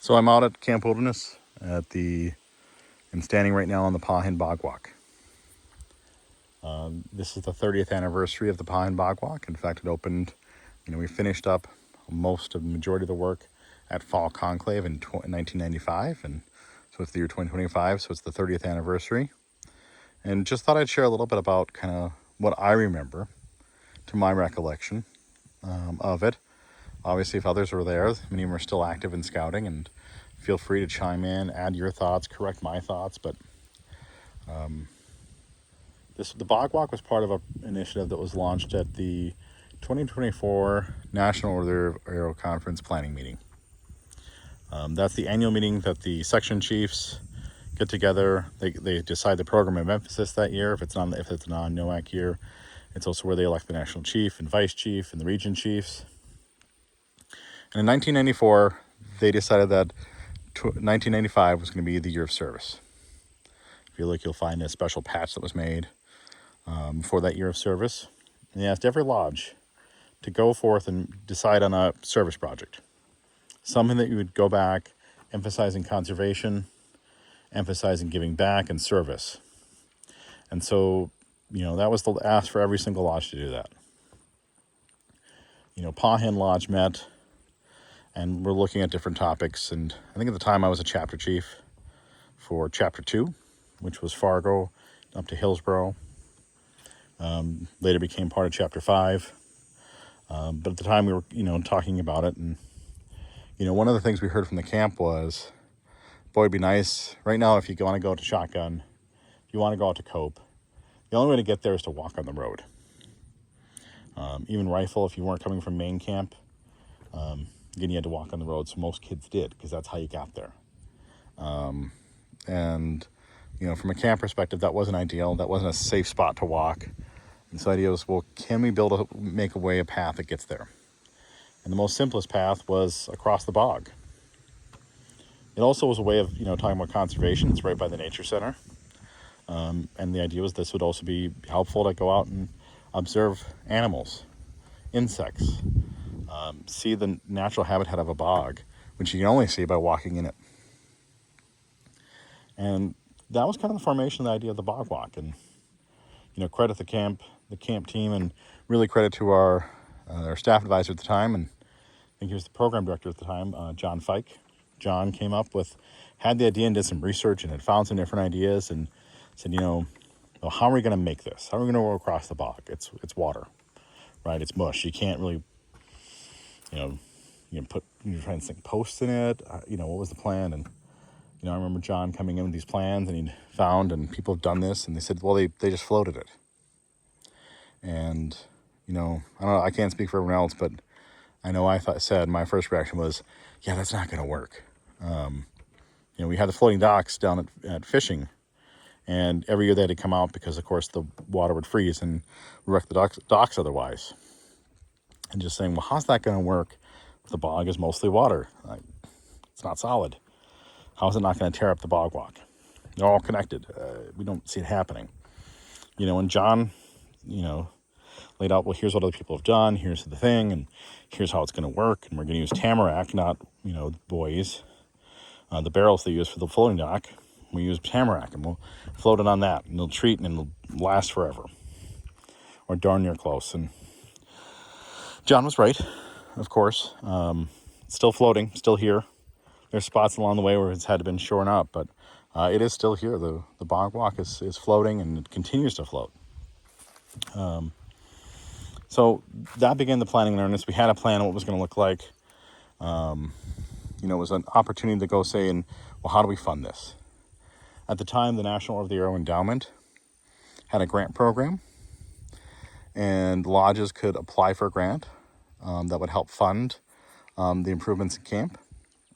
So I'm out at Camp Wilderness I'm standing right now on the Pa-Hin Bogwalk. This is the 30th anniversary of the Pa-Hin Bogwalk. In fact, it opened, we finished up most of the majority of the work at Fall Conclave in 1995. And so it's the year 2025, so it's the 30th anniversary. And just thought I'd share a little bit about kind of what I remember to my recollection of it. Obviously, if others were there, many of them are still active in scouting, and feel free to chime in, add your thoughts, correct my thoughts. But the Bogwalk was part of an initiative that was launched at the 2024 National Reserve Aero Conference Planning Meeting. That's the annual meeting that the section chiefs get together. They decide the program of emphasis that year. If it's a non-NOAC year, it's also where they elect the national chief and vice chief and the region chiefs. And in 1994, they decided that 1995 was going to be the year of service. If you look, you'll find a special patch that was made for that year of service. And they asked every lodge to go forth and decide on a service project. Something that you would go back, emphasizing conservation, emphasizing giving back and service. And so, that was the ask for every single lodge to do that. Pa-Hin Lodge met, and we're looking at different topics. And I think at the time I was a chapter chief for Chapter 2, which was Fargo up to Hillsborough. Later became part of Chapter 5. But at the time we were, talking about it. And, one of the things we heard from the camp was, boy, it'd be nice. Right now, if you want to go to shotgun, if you want to go out to cope, the only way to get there is to walk on the road. Even rifle, if you weren't coming from main camp, again, you had to walk on the road, so most kids did, because that's how you got there. And, from a camp perspective, that wasn't ideal. That wasn't a safe spot to walk. And so the idea was, well, can we make a path that gets there? And the most simplest path was across the bog. It also was a way of, talking about conservation. It's right by the nature center. And the idea was this would also be helpful to go out and observe animals, insects, see the natural habitat of a bog, which you can only see by walking in it. And that was kind of the formation of the idea of the bog walk. And, credit the camp team, and really credit to our staff advisor at the time, and I think he was the program director at the time, John Fike. John had the idea and did some research and had found some different ideas and said, well, how are we going to make this? How are we going to go across the bog? It's water, right? It's mush. You can't really, you're trying to sink posts in it. What was the plan? And, I remember John coming in with these plans, and he'd found, and people have done this, and they said, well, they just floated it. And, I don't know, I can't speak for everyone else, but I know my first reaction was, yeah, that's not going to work. We had the floating docks down at fishing, and every year they had to come out because, of course, the water would freeze and wreck the docks otherwise. And just saying, well, how's that going to work if the bog is mostly water? It's not solid. How is it not going to tear up the bog walk? They're all connected. We don't see it happening. And John, laid out, well, here's what other people have done, here's the thing, and here's how it's going to work, and we're going to use tamarack, not, buoys. The barrels they use for the floating dock, we use tamarack, and we'll float it on that, and it'll treat, and it'll last forever, or darn near close. And John was right, of course. Still floating, still here. There's spots along the way where it's had to been shorn up, but it is still here. The bog walk is floating, and it continues to float. So that began the planning in earnest. We had a plan of what it was going to look like. It was an opportunity to go say, well, how do we fund this? At the time, the National Order of the Aero Endowment had a grant program, and lodges could apply for a grant that would help fund the improvements in camp.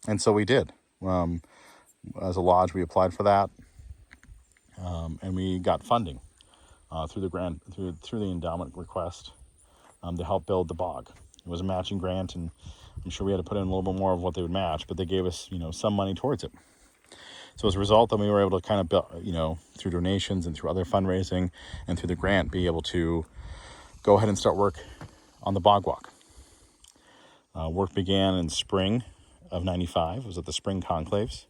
And so we did. As a lodge, we applied for that, and we got funding through the grant, through the endowment request, to help build the bog. It was a matching grant, and I'm sure we had to put in a little bit more of what they would match, but they gave us, some money towards it. So as a result, then we were able to kind of build, through donations and through other fundraising and through the grant, be able to go ahead and start work on the bog walk. Work began in spring of 95. It was at the spring conclaves.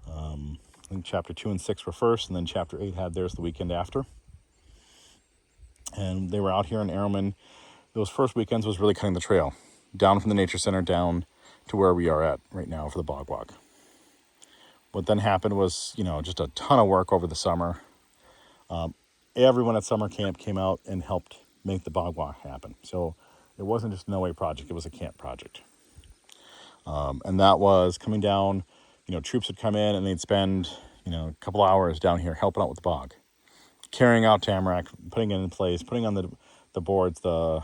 I think chapter 2 and 6 were first, and then chapter 8 had theirs the weekend after. And they were out here in Arrowman. Those first weekends was really cutting the trail down from the nature center down to where we are at right now for the Bogwalk. What then happened was, just a ton of work over the summer. Everyone at summer camp came out and helped make the Bogwalk happen. So it wasn't just an OA project, it was a camp project. And that was coming down, troops would come in and they'd spend, a couple hours down here helping out with the bog, carrying out tamarack, putting it in place, putting on the boards, the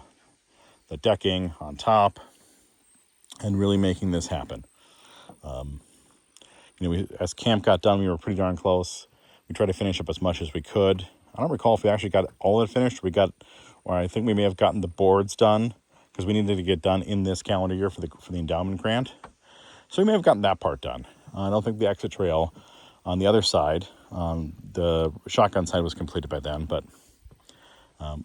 decking on top, and really making this happen. As camp got done, we were pretty darn close. We tried to finish up as much as we could. I don't recall if we actually got all of it finished. Or I think we may have gotten the boards done because we needed to get done in this calendar year for the endowment grant. So we may have gotten that part done. I don't think the exit trail on the other side, the shotgun side, was completed by then, but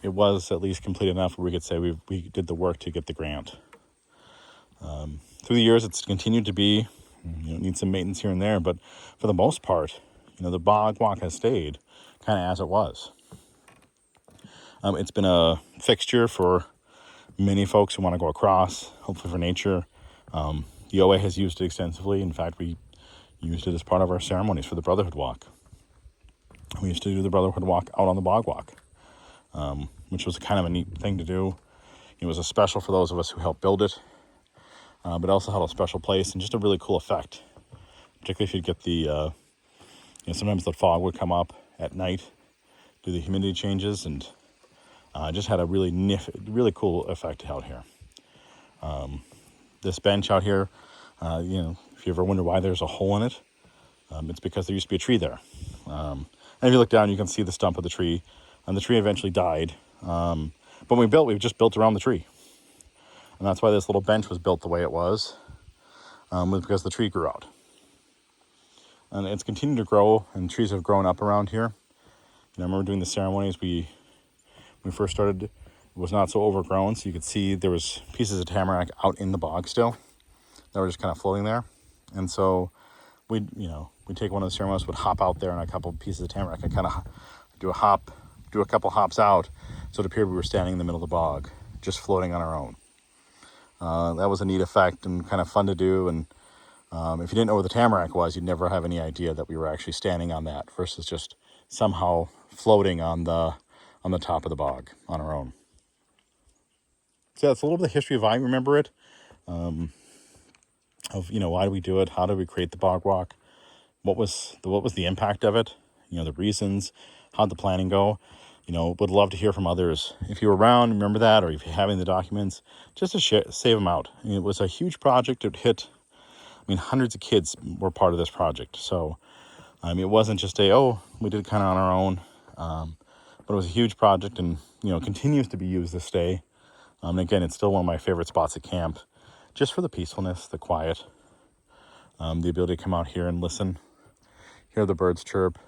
it was at least complete enough where we could say we did the work to get the grant. Through the years, it's continued to be, needs some maintenance here and there, but for the most part, the Bogwalk has stayed kind of as it was. It's been a fixture for many folks who want to go across, hopefully for nature. The OA has used it extensively. In fact, we used it as part of our ceremonies for the Brotherhood Walk. We used to do the Brotherhood Walk out on the Bogwalk, which was kind of a neat thing to do. It was a special for those of us who helped build it, but also had a special place and just a really cool effect, particularly if you get the, sometimes the fog would come up at night, do the humidity changes, and just had a really cool effect out here. This bench out here, if you ever wonder why there's a hole in it, it's because there used to be a tree there. And if you look down, you can see the stump of the tree, and the tree eventually died. But when we just built around the tree. And that's why this little bench was built the way it was because the tree grew out. And it's continued to grow, and trees have grown up around here. I remember doing the ceremonies, when we first started, it was not so overgrown, so you could see there was pieces of tamarack out in the bog still that were just kind of floating there. And so we'd take one of the ceremonies, would hop out there on a couple pieces of tamarack and kind of do a couple hops out, so it appeared we were standing in the middle of the bog, just floating on our own. That was a neat effect and kind of fun to do. And if you didn't know where the tamarack was, you'd never have any idea that we were actually standing on that versus just somehow floating on the top of the bog on our own. So that's a little bit of the history of why I remember it, of why do we do it, how do we create the Bogwalk, what was the impact of it, the reasons, how'd the planning go. Would love to hear from others. If you were around, remember that, or if you're having the documents, just to save them out. It was a huge project. It hit, hundreds of kids were part of this project. So, it wasn't just we did it kind of on our own, but it was a huge project and, continues to be used this day. And again, it's still one of my favorite spots at camp, just for the peacefulness, the quiet, the ability to come out here and listen, hear the birds chirp,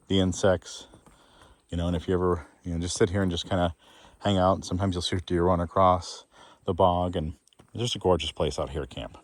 the insects, and if you ever, just sit here and just kind of hang out. Sometimes you'll see deer run across the bog, and it's just a gorgeous place out here at camp.